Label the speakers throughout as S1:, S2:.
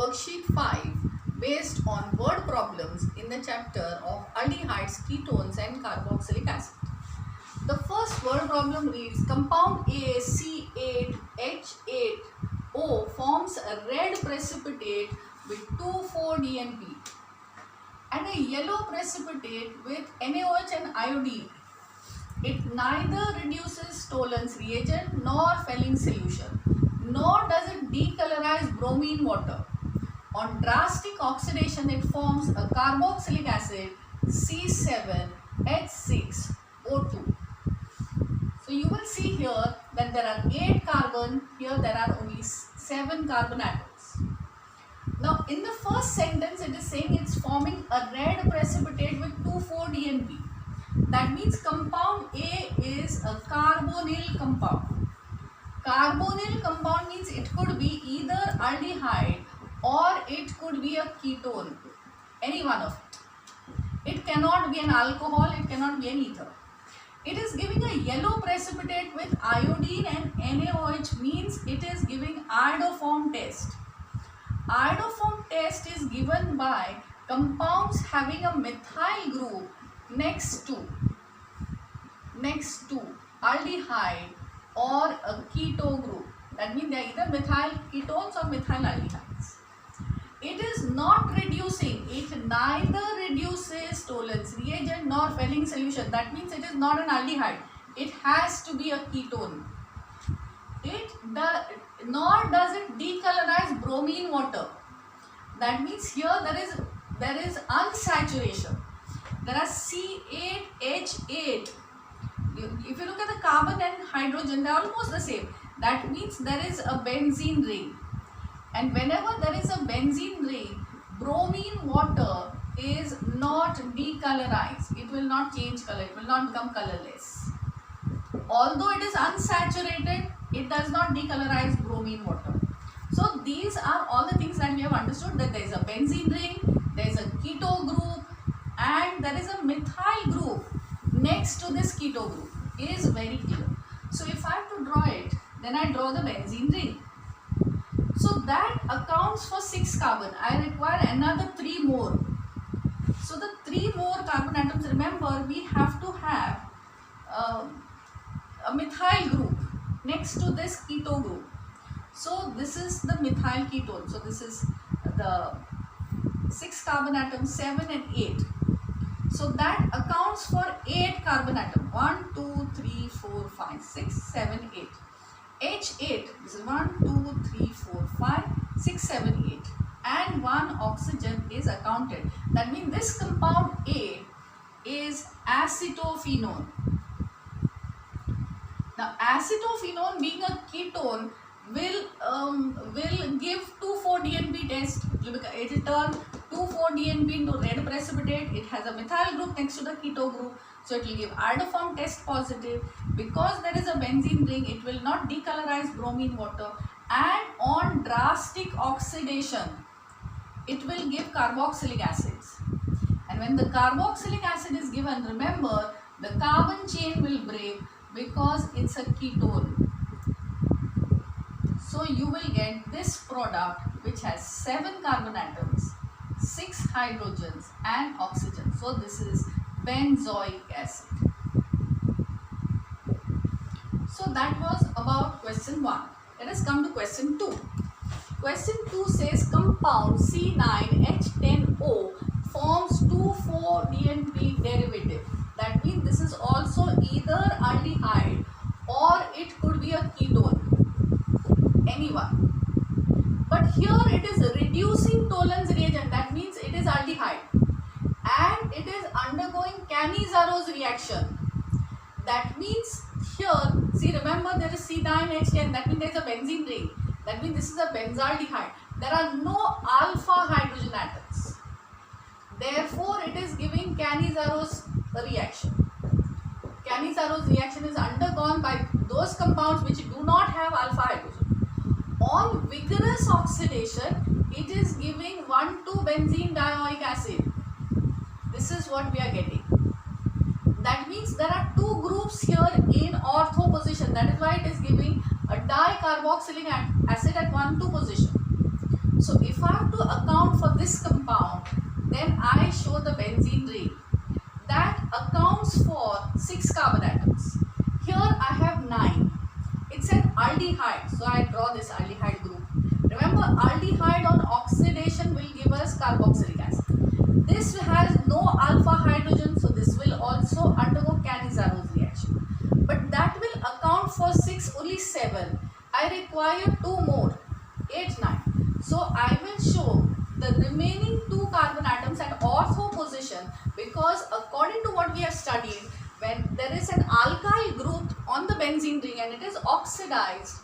S1: worksheet 5 based on word problems in the chapter of aldehydes, ketones and carboxylic acid. The first word problem reads, compound ACH8HO forms a red precipitate with 2,4-DNP and a yellow precipitate with NaOH and iodine. It neither reduces Tollens reagent nor Fehling solution, nor does it decolorize bromine water. On drastic oxidation, it forms a carboxylic acid C7H6O2. So you will see here that there are 8 carbon, here there are only 7 carbon atoms. Now in the first sentence it is saying it's forming a red precipitate with 2,4-DNP. That means compound A is a carbonyl compound. Carbonyl compound means it could be either aldehyde or it could be a ketone, any one of it. It cannot be an alcohol, it cannot be an ether. It is giving a yellow precipitate with iodine and NaOH, means it is giving iodoform test. Iodoform test is given by compounds having a methyl group next to aldehyde or a keto group. That means they are either methyl ketones or methyl aldehydes. It is not reducing, it neither reduces Tollens reagent nor Fehling solution. That means it is not an aldehyde, it has to be a ketone. Nor does it decolorize bromine water. That means here there is unsaturation. There are C8H8. If you look at the carbon and hydrogen, they are almost the same. That means there is a benzene ring. And whenever there is a benzene ring, bromine water is not decolorized. It will not change color. It will not become colorless. Although it is unsaturated, it does not decolorize bromine water. So these are all the things that we have understood, that there is a benzene ring, there is a keto group and there is a methyl group next to this keto group. It is very clear. So if I have to draw it, then I draw the benzene ring. So that accounts for 6 carbon. I require another 3 more. So the 3 more carbon atoms, remember we have to have a methyl group next to this keto group. So this is the methyl ketone. So this is the 6 carbon atoms, 7 and 8. So that accounts for 8 carbon atoms. 1, 2, 3, 4, 5, 6, 7, 8. H8, this is 1, 2, 3, 4, 5, 6, 7, 8. And 1 oxygen is accounted. That means this compound A is acetophenone. Now acetophenone being a ketone will give 2,4-DNP test. It will turn 2,4-DNP into red precipitate. It has a methyl group next to the keto group. So it will give iodoform test positive. Because there is a benzene ring, it will not decolorize bromine water. And on drastic oxidation, it will give carboxylic acids. And when the carboxylic acid is given, remember the carbon chain will break because it's a ketone. So you will get this product which has 7 carbon atoms, 6 hydrogens and oxygen. So this is benzoic acid. So that was about question 1. Let us come to question 2. Question 2 says compound C9H10O forms 2,4-DNP derivative. That means this is also either aldehyde or it could be a ketone. Anyone. But here it is reducing Tollens reagent. That means it is aldehyde. And it is undergoing Cannizaro's reaction. That means here, see, remember there is C9H10, that means there is a benzene ring. That means this is a benzaldehyde. There are no alpha hydrogen atoms. Therefore, it is giving Cannizaro's reaction. Cannizaro's reaction is undergone by those compounds which do not have alpha hydrogen. On vigorous oxidation, it is giving 1,2-benzene dioic acid. This is what we are getting. That means there are 2 groups here in ortho position. That is why it is giving a dicarboxylic acid at 1,2 position. So if I have to account for this compound, then I show the benzene ring that accounts for 6 carbon atoms. Here I have 9. It's an aldehyde, so I draw this aldehyde group. Remember, aldehyde on oxidation will give us carboxylic acid. This has no alpha hydrogen, so this will also undergo Cannizzaro reaction. But that will account for 6, only 7. I require 2 more, 8, 9. So I will show the remaining 2 carbon atoms at ortho position, because according to what we have studied, when there is an alkyl group on the benzene ring and it is oxidized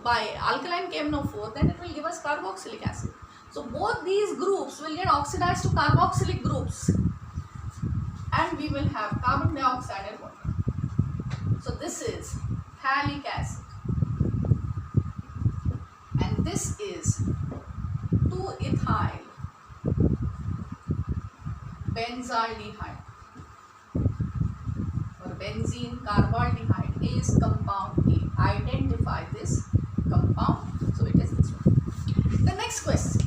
S1: by alkaline KMnO4, then it will give us carboxylic acid. So both these groups will get oxidized to carboxylic groups and we will have carbon dioxide and water. So this is halic acid and this is 2-ethyl benzaldehyde or benzene carbaldehyde is compound A. Identify this compound. So it is this one. The next question.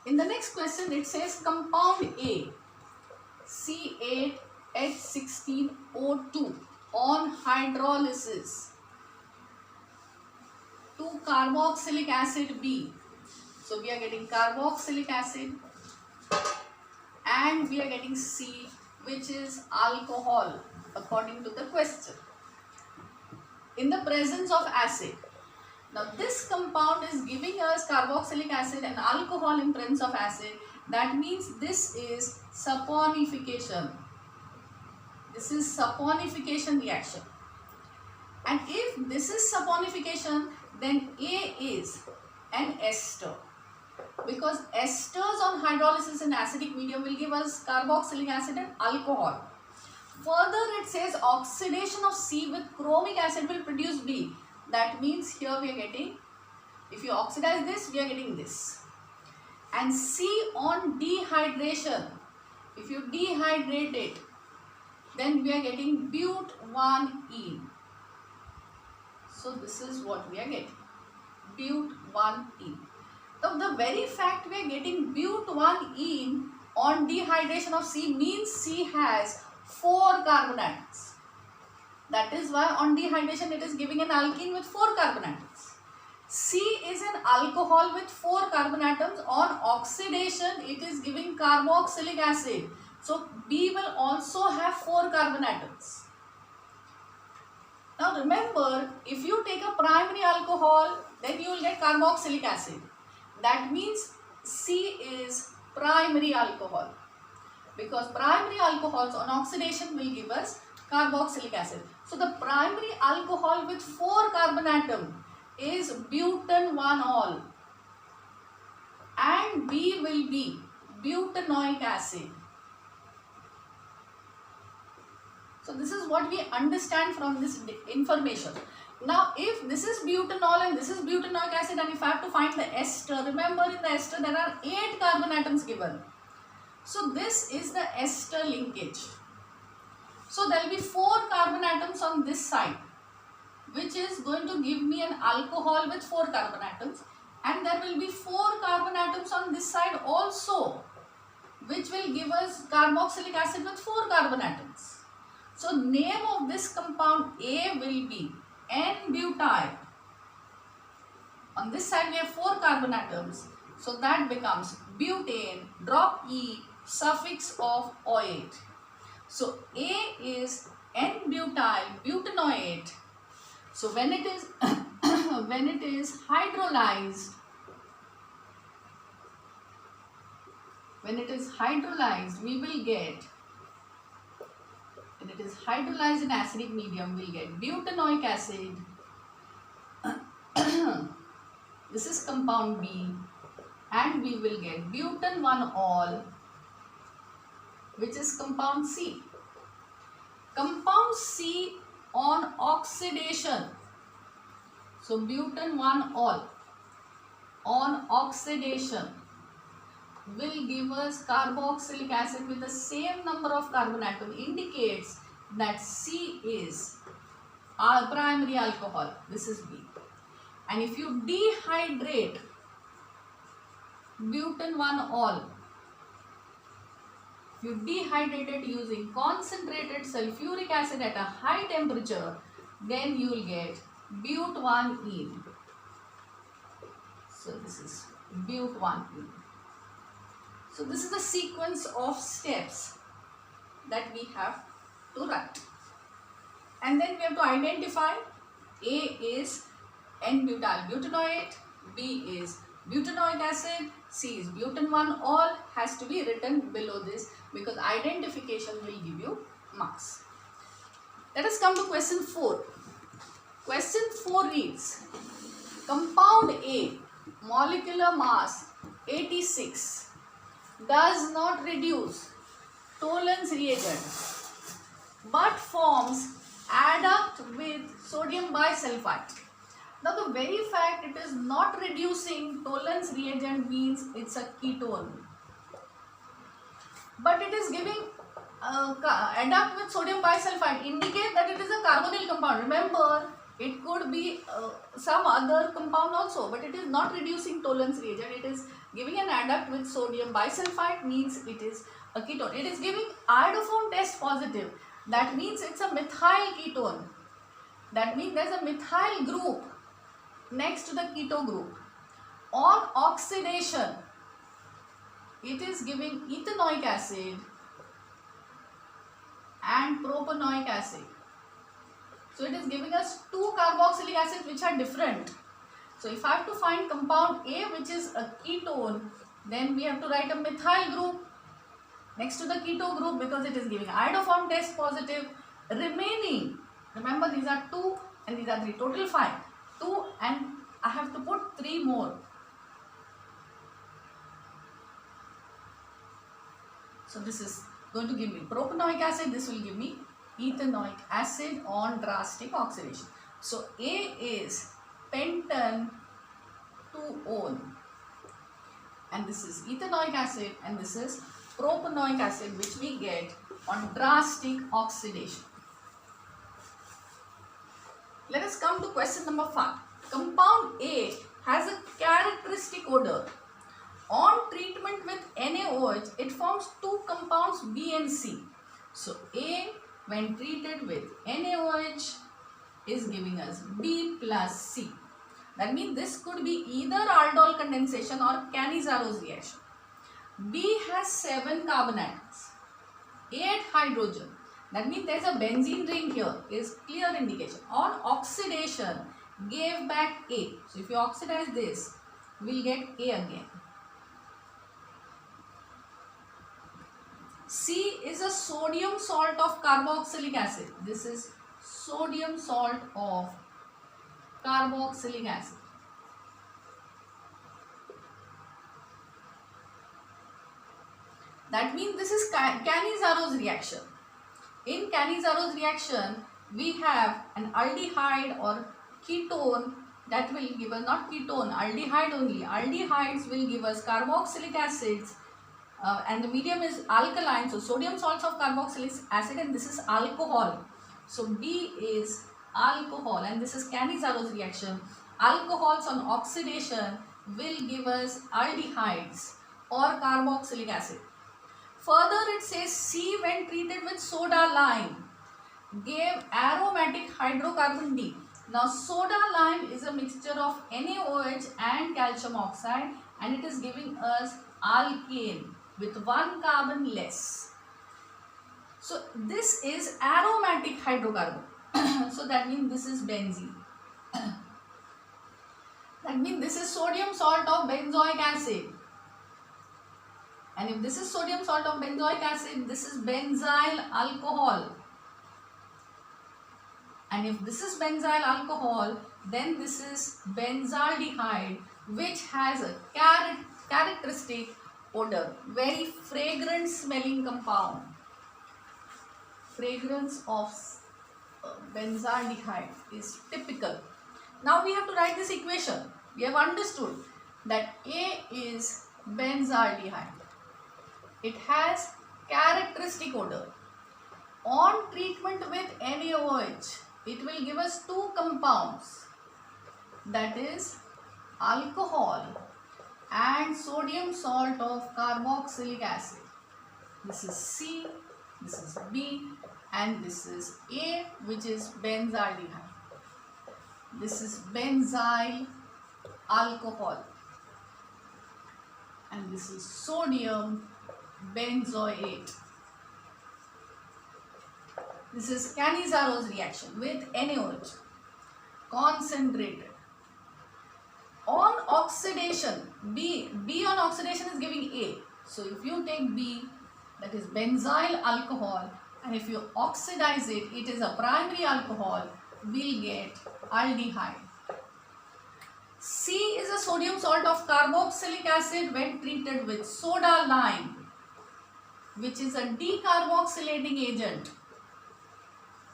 S1: In the next question it says compound A C8H16O2 on hydrolysis to carboxylic acid B. So we are getting carboxylic acid and we are getting C, which is alcohol according to the question, in the presence of acid. Now this compound is giving us carboxylic acid and alcohol in presence of acid. That means this is saponification. This is saponification reaction. And if this is saponification, then A is an ester, because esters on hydrolysis in acidic medium will give us carboxylic acid and alcohol. Further it says oxidation of C with chromic acid will produce B. That means here we are getting, if you oxidize this, we are getting this. And C on dehydration, if you dehydrate it, then we are getting but1ene. So this is what we are getting, but1ene. Now the very fact we are getting but1ene on dehydration of C means C has 4 carbon atoms. That is why on dehydration it is giving an alkene with 4 carbon atoms. C is an alcohol with 4 carbon atoms. On oxidation it is giving carboxylic acid. So B will also have 4 carbon atoms. Now remember, if you take a primary alcohol, then you will get carboxylic acid. That means C is primary alcohol, because primary alcohols on oxidation will give us carboxylic acid. So the primary alcohol with 4 carbon atom is butanol and B will be butanoic acid. So this is what we understand from this information. Now if this is butanol and this is butanoic acid, and if I have to find the ester, remember in the ester there are 8 carbon atoms given. So this is the ester linkage. So there will be 4 carbon atoms on this side, which is going to give me an alcohol with 4 carbon atoms, and there will be 4 carbon atoms on this side also, which will give us carboxylic acid with 4 carbon atoms. So name of this compound A will be N-butyl. On this side we have 4 carbon atoms, so that becomes butane, drop E, suffix of oate. So A is N-butyl butanoate. So when it is when it is hydrolyzed, we will get, when it is hydrolyzed in acidic medium, we will get butanoic acid. This is compound B, and we will get butan-1-ol, which is compound C. Compound C on oxidation, so butan-1-ol on oxidation will give us carboxylic acid with the same number of carbon atom, indicates that C is primary alcohol, this is B. And if you dehydrate butanol, if you dehydrate it using concentrated sulfuric acid at a high temperature, then you will get but1ene. So this is but1ene. So this is the sequence of steps that we have to write. And then we have to identify. A is N-butyl butanoate, B is butanoic acid, C is butanol. Has to be written below this because identification will give you marks. Let us come to question 4. Question 4 reads, compound A, molecular mass 86, does not reduce Tollens reagent but forms adduct with sodium bisulfite. Now the very fact it is not reducing Tollens reagent means it's a ketone. But it is giving adduct with sodium bisulfite indicate that it is a carbonyl compound. Remember, it could be some other compound also, but it is not reducing Tollens reagent. It is giving an adduct with sodium bisulfite means it is a ketone. It is giving iodoform test positive. That means it's a methyl ketone. That means there is a methyl group next to the keto group. On oxidation, it is giving ethanoic acid and propanoic acid. So it is giving us two carboxylic acids which are different. So if I have to find compound A which is a ketone, then we have to write a methyl group next to the keto group because it is giving iodoform test positive. Remaining, remember these are 2 and these are 3, total 5. 2 and I have to put 3 more. So this is going to give me propanoic acid, this will give me ethanoic acid on drastic oxidation. So A is pentan 2-one and this is ethanoic acid and this is propanoic acid which we get on drastic oxidation. Let us come to question number 5. Compound A has a characteristic odor. On treatment with NaOH, it forms two compounds B and C. So A when treated with NaOH is giving us B plus C. That means this could be either aldol condensation or Cannizaro's reaction. B has 7 carbon atoms, 8 hydrogen. That means there is a benzene ring here, is clear indication. On oxidation, gave back A. So if you oxidize this, we will get A again. C is a sodium salt of carboxylic acid. This is sodium salt of carboxylic acid. That means this is Cannizaro's reaction. In Cannizaro's reaction, we have an aldehyde or ketone that will give us, not ketone, aldehyde only. Aldehydes will give us carboxylic acids and the medium is alkaline. So sodium salts of carboxylic acid and this is alcohol. So B is alcohol and this is Cannizaro's reaction. Alcohols on oxidation will give us aldehydes or carboxylic acid. Further it says C when treated with soda lime gave aromatic hydrocarbon D. Now soda lime is a mixture of NaOH and calcium oxide and it is giving us alkane with 1 carbon less. So this is aromatic hydrocarbon. So that means this is benzene. That means this is sodium salt of benzoic acid. And if this is sodium salt of benzoic acid, this is benzyl alcohol. And if this is benzyl alcohol, then this is benzaldehyde, which has a characteristic odor, very fragrant smelling compound. Fragrance of benzaldehyde is typical. Now we have to write this equation. We have understood that A is benzaldehyde. It has characteristic odor. On treatment with NaOH, it will give us two compounds, that is alcohol and sodium salt of carboxylic acid. This is C, this is B, and this is A, which is benzaldehyde. This is benzyl alcohol, and this is sodium benzoate. This is Cannizaro's reaction with NaOH, concentrated. On oxidation, B on oxidation is giving A. So if you take B, that is benzyl alcohol, and if you oxidize it, it is a primary alcohol, we'll get aldehyde. C is a sodium salt of carboxylic acid when treated with soda lime, which is a decarboxylating agent.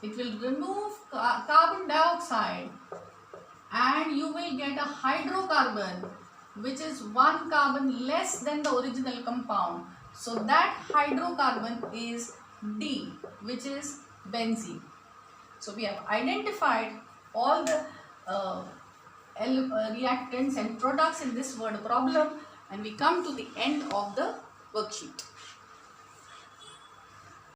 S1: It will remove carbon dioxide and you will get a hydrocarbon, which is one carbon less than the original compound. So that hydrocarbon is D, which is benzene. So we have identified all the reactants and products in this word problem, and we come to the end of the worksheet.